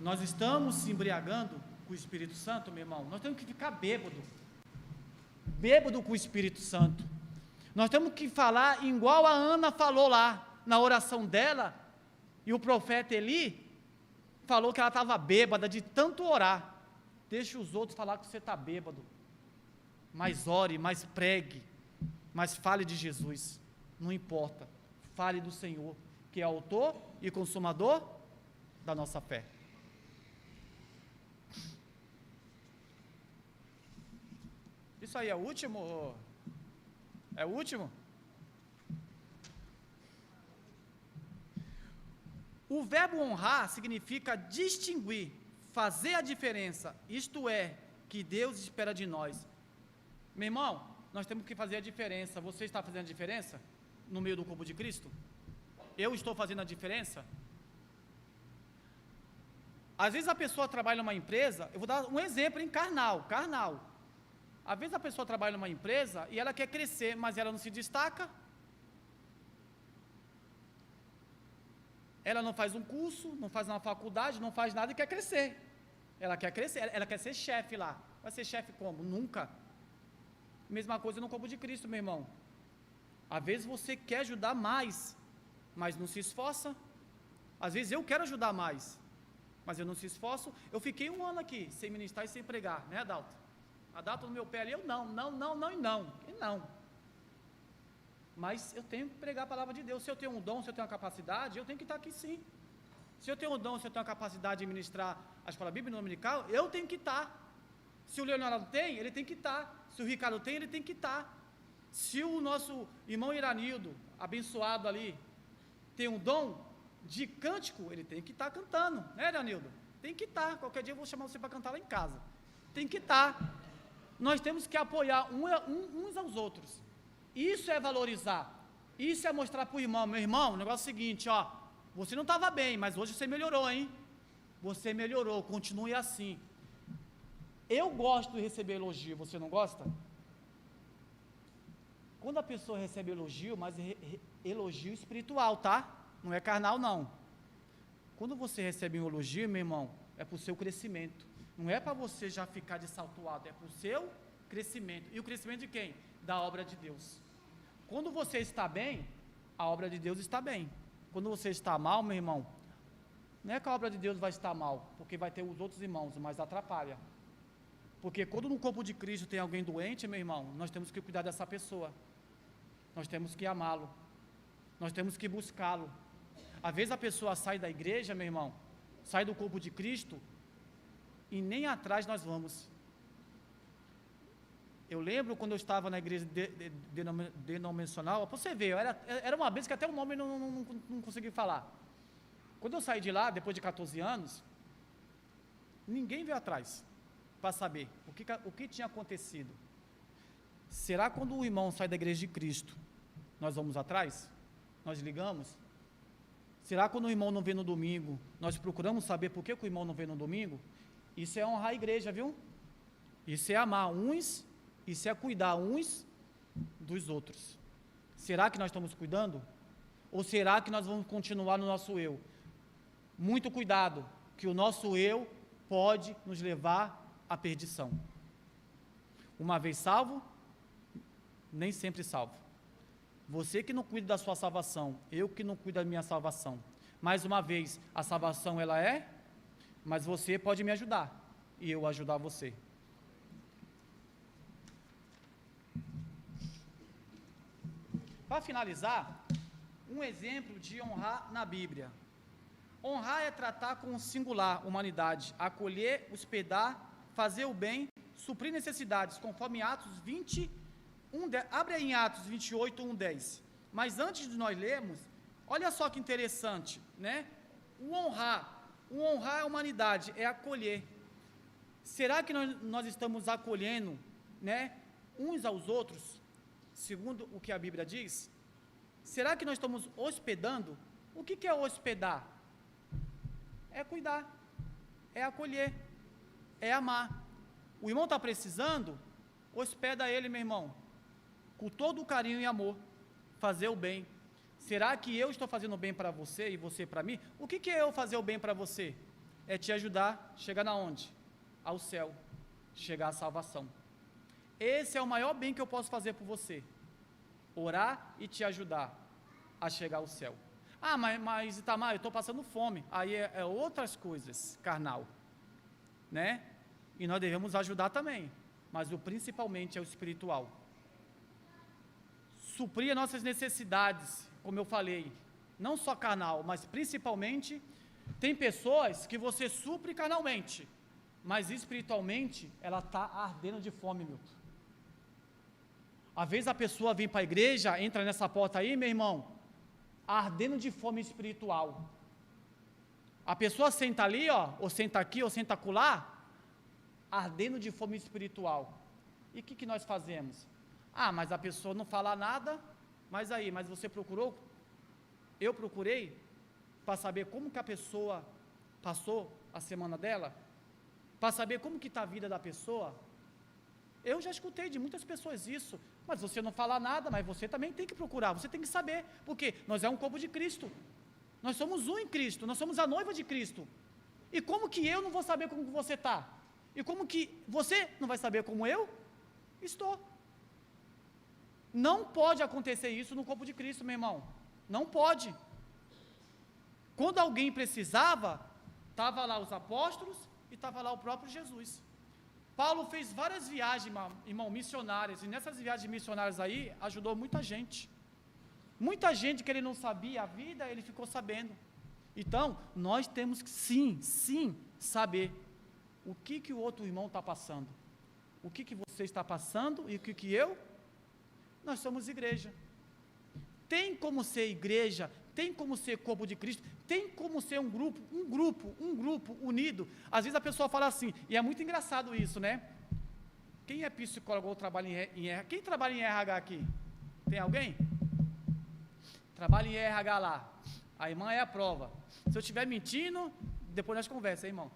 Nós estamos se embriagando com o Espírito Santo, meu irmão. Nós temos que ficar bêbado com o Espírito Santo. Nós temos que falar igual a Ana falou lá, na oração dela, e o profeta Eli falou que ela estava bêbada de tanto orar. Deixa os outros falar que você está bêbado, mas ore, mas pregue, mas fale de Jesus, não importa, fale do Senhor, que é autor e consumador da nossa fé. Isso aí é o último? É o último? O verbo honrar significa distinguir, fazer a diferença, isto é, que Deus espera de nós. Meu irmão, nós temos que fazer a diferença. Você está fazendo a diferença no meio do corpo de Cristo? Eu estou fazendo a diferença? Às vezes a pessoa trabalha numa empresa, eu vou dar um exemplo em carnal. Às vezes a pessoa trabalha numa empresa e ela quer crescer, mas ela não se destaca. Ela não faz um curso, não faz uma faculdade, não faz nada e quer crescer. Ela quer crescer, ela quer ser chefe lá. Vai ser chefe como? Nunca. Mesma coisa no corpo de Cristo, meu irmão. Às vezes você quer ajudar mais, mas não se esforça. Às vezes eu quero ajudar mais, mas eu não se esforço. Eu fiquei 1 ano aqui, sem ministrar e sem pregar, né, Adalto? Adalto no meu pé ali, eu não. Mas eu tenho que pregar a palavra de Deus. Se eu tenho um dom, se eu tenho uma capacidade, eu tenho que estar aqui sim. Se eu tenho um dom, se eu tenho a capacidade de ministrar a escola bíblica dominical, eu tenho que estar. Se o Leonardo tem, ele tem que estar. Se o Ricardo tem, ele tem que estar. Se o nosso irmão Iranildo, abençoado ali, tem um dom de cântico, ele tem que estar cantando, né, Iranildo? Tem que estar. Qualquer dia eu vou chamar você para cantar lá em casa. Tem que estar. Nós temos que apoiar uns aos outros. Isso é valorizar. Isso é mostrar para o irmão, meu irmão, o negócio é o seguinte, ó, você não estava bem, mas hoje você melhorou, hein? Você melhorou, continue assim. Eu gosto de receber elogio, você não gosta? Quando a pessoa recebe elogio, mas elogio espiritual, tá? Não é carnal, não. Quando você recebe um elogio, meu irmão, é para o seu crescimento. Não é para você já ficar de salto alto, é para o seu crescimento. E o crescimento de quem? Da obra de Deus. Quando você está bem, a obra de Deus está bem. Quando você está mal, meu irmão, não é que a obra de Deus vai estar mal, porque vai ter os outros irmãos, mas atrapalha. Porque quando no corpo de Cristo tem alguém doente, meu irmão, nós temos que cuidar dessa pessoa. Nós temos que amá-lo. Nós temos que buscá-lo. Às vezes a pessoa sai da igreja, meu irmão, sai do corpo de Cristo, e nem atrás nós vamos. Eu lembro quando eu estava na igreja denominacional, para você ver, era uma vez que até o nome não consegui falar. Quando eu saí de lá, depois de 14 anos, ninguém veio atrás para saber o que tinha acontecido. Será quando o irmão sai da igreja de Cristo, nós vamos atrás? Nós ligamos? Será quando o irmão não vem no domingo, nós procuramos saber por que o irmão não vem no domingo? Isso é honrar a igreja, viu? Isso é amar uns, isso é cuidar uns dos outros. Será que nós estamos cuidando? Ou será que nós vamos continuar no nosso eu? Muito cuidado, que o nosso eu pode nos levar à perdição. Uma vez salvo, nem sempre salvo. Você que não cuida da sua salvação, eu que não cuido da minha salvação. Mais uma vez, a salvação ela é, mas você pode me ajudar, e eu ajudar você. Para finalizar, um exemplo de honrar na Bíblia. Honrar é tratar com o singular, humanidade, acolher, hospedar, fazer o bem, suprir necessidades, conforme Atos 21, abre aí em Atos 28, 1, 10. Mas antes de nós lermos, olha só que interessante, né? O honrar a humanidade é acolher. Será que nós estamos acolhendo, né, uns aos outros, segundo o que a Bíblia diz? Será que nós estamos hospedando? O que é hospedar? É cuidar, é acolher, é amar. O irmão está precisando? Hospeda ele, meu irmão, com todo o carinho e amor, fazer o bem. Será que eu estou fazendo o bem para você e você para mim? O que é eu fazer o bem para você? É te ajudar a chegar na onde? Ao céu, chegar à salvação. Esse é o maior bem que eu posso fazer por você, orar e te ajudar a chegar ao céu. Ah, mas Itamar, eu estou passando fome. Aí é outras coisas, carnal, né? E nós devemos ajudar também, mas o principalmente é o espiritual. Suprir as nossas necessidades, como eu falei, não só carnal, mas principalmente, tem pessoas que você supre carnalmente, mas espiritualmente, ela está ardendo de fome, Milton. Às vezes a pessoa vem para a igreja, entra nessa porta aí, meu irmão, ardendo de fome espiritual. A pessoa senta ali, ó, ou senta aqui, ou senta acolá, ardendo de fome espiritual. E o que nós fazemos? Ah, mas a pessoa não fala nada, mas você procurou? Eu procurei para saber como que a pessoa passou a semana dela, para saber como que está a vida da pessoa. Eu já escutei de muitas pessoas isso, mas você não fala nada, mas você também tem que procurar, você tem que saber, porque nós é um corpo de Cristo, nós somos um em Cristo, nós somos a noiva de Cristo, e como que eu não vou saber como você está? E como que você não vai saber como eu estou? Não pode acontecer isso no corpo de Cristo, meu irmão, não pode. Quando alguém precisava, estava lá os apóstolos e estava lá o próprio Jesus. Paulo fez várias viagens, irmão, missionárias, e nessas viagens missionárias aí, ajudou muita gente. Muita gente que ele não sabia a vida, ele ficou sabendo. Então, nós temos que sim, saber o que o outro irmão está passando. O que você está passando e o que eu? Nós somos igreja. Tem como ser igreja, tem como ser corpo de Cristo, tem como ser um grupo unido. Às vezes a pessoa fala assim, e é muito engraçado isso, né? Quem é psicólogo ou trabalha em RH? Quem trabalha em RH aqui? Tem alguém? Trabalha em RH lá. A irmã é a prova. Se eu estiver mentindo, depois nós conversamos, hein, irmão?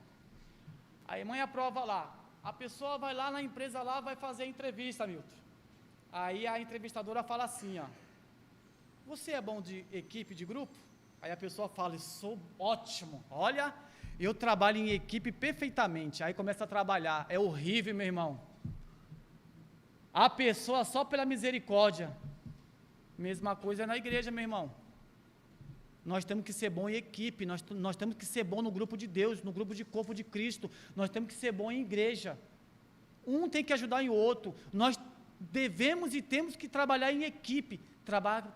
A irmã é a prova lá. A pessoa vai lá na empresa lá, vai fazer a entrevista, Milton. Aí a entrevistadora fala assim, ó, você é bom de equipe, de grupo? Aí a pessoa fala, sou ótimo, olha, eu trabalho em equipe perfeitamente. Aí começa a trabalhar, é horrível, meu irmão. A pessoa só pela misericórdia. Mesma coisa na igreja, meu irmão. Nós temos que ser bom em equipe, nós temos que ser bom no grupo de Deus, no grupo de corpo de Cristo, nós temos que ser bom em igreja. Um tem que ajudar o outro. Nós devemos e temos que trabalhar em equipe.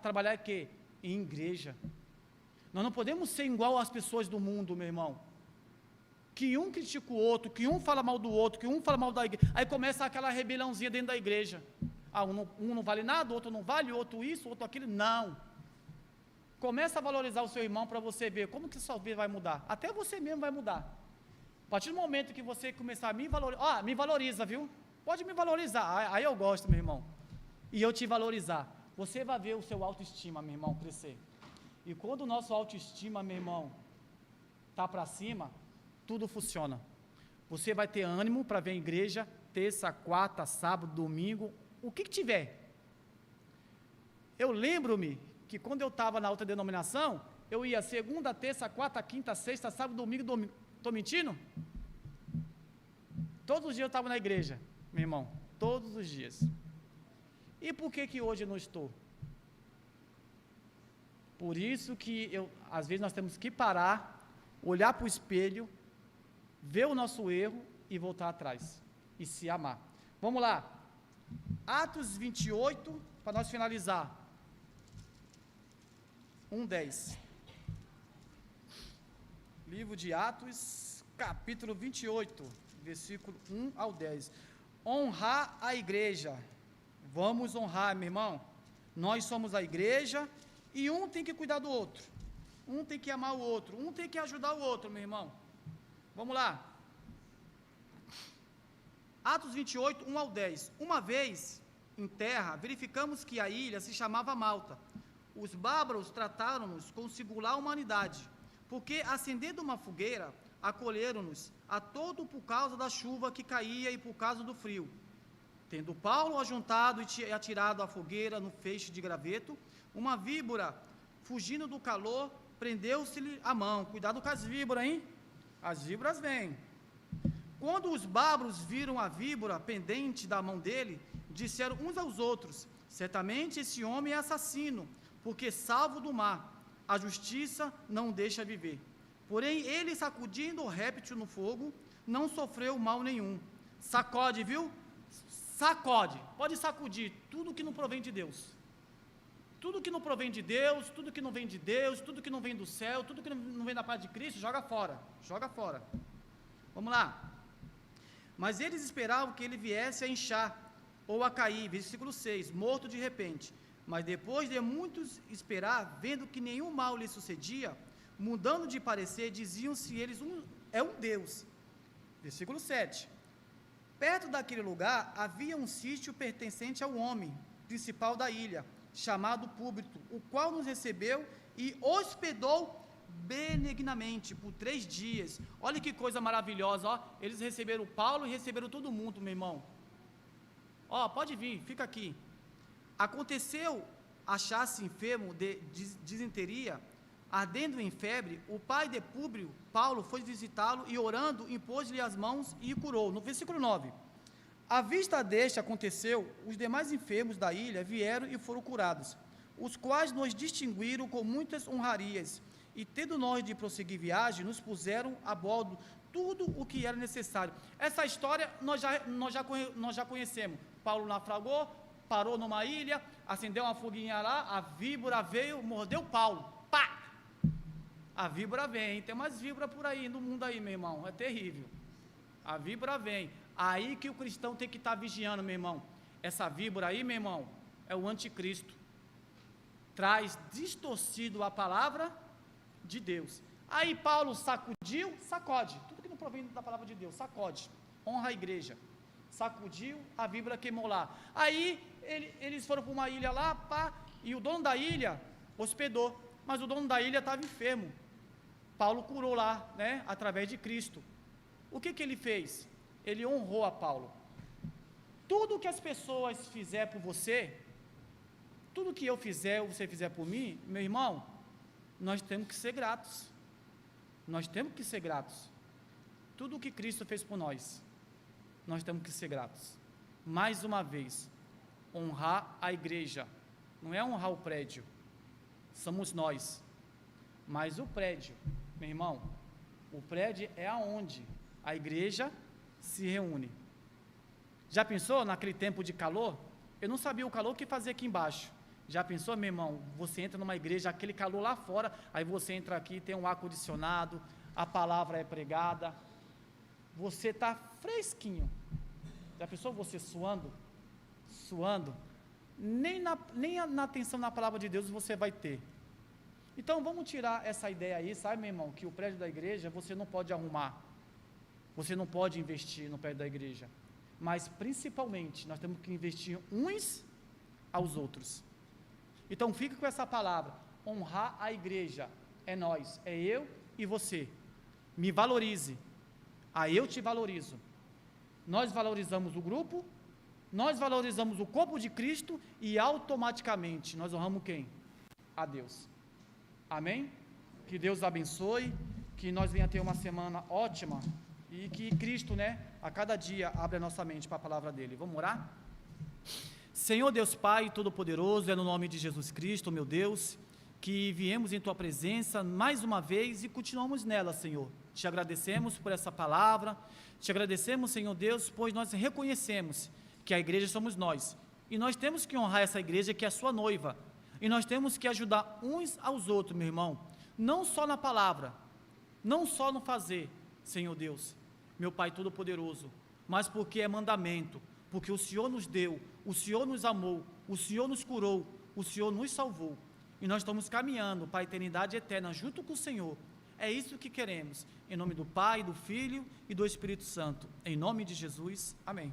Trabalhar em quê? Em igreja. Nós não podemos ser igual às pessoas do mundo, meu irmão. Que um critica o outro, que um fala mal do outro, que um fala mal da igreja. Aí começa aquela rebeliãozinha dentro da igreja. Ah, um não vale nada, o outro não vale, o outro isso, o outro aquilo. Não. Começa a valorizar o seu irmão para você ver como que sua vida vai mudar. Até você mesmo vai mudar. A partir do momento que você começar a me valorizar, me valoriza, viu? Pode me valorizar, aí eu gosto, meu irmão. E eu te valorizar. Você vai ver o seu autoestima, meu irmão, crescer. E quando o nosso autoestima, meu irmão, está para cima, tudo funciona. Você vai ter ânimo para vir à igreja, terça, quarta, sábado, domingo, o que tiver. Eu lembro-me que quando eu estava na outra denominação, eu ia segunda, terça, quarta, quinta, sexta, sábado, domingo. Estou mentindo? Todos os dias eu estava na igreja, meu irmão, todos os dias. E por que hoje eu não estou? Por isso que às vezes nós temos que parar, olhar para o espelho, ver o nosso erro e voltar atrás, e se amar. Vamos lá, Atos 28, para nós finalizar, 1:10. Livro de Atos, capítulo 28, versículo 1 ao 10. Honrar a igreja. Vamos honrar, meu irmão. Nós somos a igreja e um tem que cuidar do outro. Um tem que amar o outro. Um tem que ajudar o outro, meu irmão. Vamos lá. Atos 28, 1 ao 10. Uma vez, em terra, verificamos que a ilha se chamava Malta. Os bárbaros trataram-nos com singular humanidade, porque, acendendo uma fogueira, acolheram-nos a todo por causa da chuva que caía e por causa do frio. Tendo Paulo ajuntado e atirado a fogueira no feixe de graveto, uma víbora, fugindo do calor, prendeu-se-lhe a mão. Cuidado com as víboras, hein? As víboras vêm. Quando os bárbaros viram a víbora pendente da mão dele, disseram uns aos outros: certamente esse homem é assassino, porque salvo do mar, a justiça não deixa viver. Porém, ele, sacudindo o réptil no fogo, não sofreu mal nenhum. Sacode, viu? Sacode. Pode sacudir tudo que não provém de Deus. Tudo que não provém de Deus, tudo que não vem de Deus, tudo que não vem do céu, tudo que não vem da parte de Cristo, joga fora. Joga fora. Vamos lá. Mas eles esperavam que ele viesse a inchar ou a cair, versículo 6, morto de repente. Mas depois de muitos esperar, vendo que nenhum mal lhe sucedia, mudando de parecer, diziam-se eles é um Deus. Versículo 7. Perto daquele lugar havia um sítio pertencente ao homem principal da ilha, chamado Públito, o qual nos recebeu e hospedou benignamente por 3 dias. Olha que coisa maravilhosa, ó. Eles receberam Paulo e receberam todo mundo, meu irmão. Ó, pode vir, fica aqui. Aconteceu achar-se enfermo de disenteria, ardendo em febre. O pai de Públio, Paulo, foi visitá-lo e, orando, impôs-lhe as mãos e o curou. No versículo 9. À vista deste aconteceu, os demais enfermos da ilha vieram e foram curados, os quais nos distinguiram com muitas honrarias, e tendo nós de prosseguir viagem, nos puseram a bordo tudo o que era necessário. Essa história nós já conhecemos. Paulo naufragou, parou numa ilha, acendeu uma foguinha lá, a víbora veio, mordeu Paulo, pá! A víbora vem, tem umas víboras por aí no mundo aí, meu irmão, é terrível. A víbora vem, aí que o cristão tem que estar vigiando, meu irmão. Essa víbora aí, meu irmão, é o anticristo. Traz distorcido a palavra de Deus. Aí Paulo sacudiu, sacode, tudo que não provém da palavra de Deus, sacode, honra a igreja. Sacudiu, a víbora queimou lá. Aí eles foram para uma ilha lá, pá, e o dono da ilha hospedou, mas o dono da ilha estava enfermo. Paulo curou lá, né, através de Cristo. O que ele fez? Ele honrou a Paulo. Tudo que as pessoas fizerem por você, tudo que eu fizer ou você fizer por mim, meu irmão, nós temos que ser gratos. Nós temos que ser gratos. Tudo o que Cristo fez por nós, nós temos que ser gratos. Mais uma vez, honrar a igreja, não é honrar o prédio, somos nós, mas o prédio, meu irmão, o prédio é aonde a igreja se reúne. Já pensou naquele tempo de calor? Eu não sabia o calor que fazia aqui embaixo. Já pensou, meu irmão, você entra numa igreja, aquele calor lá fora, aí você entra aqui, tem um ar-condicionado, a palavra é pregada, você está fresquinho. Já pensou você suando? Suando? Nem na atenção na palavra de Deus você vai ter. Então vamos tirar essa ideia aí, sabe, meu irmão, que o prédio da igreja você não pode arrumar, você não pode investir no prédio da igreja, mas principalmente nós temos que investir uns aos outros. Então fica com essa palavra, honrar a igreja, é nós, é eu e você. Me valorize, eu te valorizo. Nós valorizamos o grupo, nós valorizamos o corpo de Cristo e automaticamente nós honramos quem? A Deus. Amém? Que Deus abençoe, que nós venhamos ter uma semana ótima e que Cristo, né, a cada dia abra a nossa mente para a palavra dele. Vamos orar? Senhor Deus Pai Todo-Poderoso, é no nome de Jesus Cristo, meu Deus, que viemos em Tua presença mais uma vez e continuamos nela, Senhor. Te agradecemos por essa palavra, te agradecemos, Senhor Deus, pois nós reconhecemos que a igreja somos nós, e nós temos que honrar essa igreja que é a sua noiva, e nós temos que ajudar uns aos outros, meu irmão, não só na palavra, não só no fazer, Senhor Deus, meu Pai Todo-Poderoso, mas porque é mandamento, porque o Senhor nos deu, o Senhor nos amou, o Senhor nos curou, o Senhor nos salvou, e nós estamos caminhando para a eternidade eterna junto com o Senhor. É isso que queremos, em nome do Pai, do Filho e do Espírito Santo, em nome de Jesus, amém.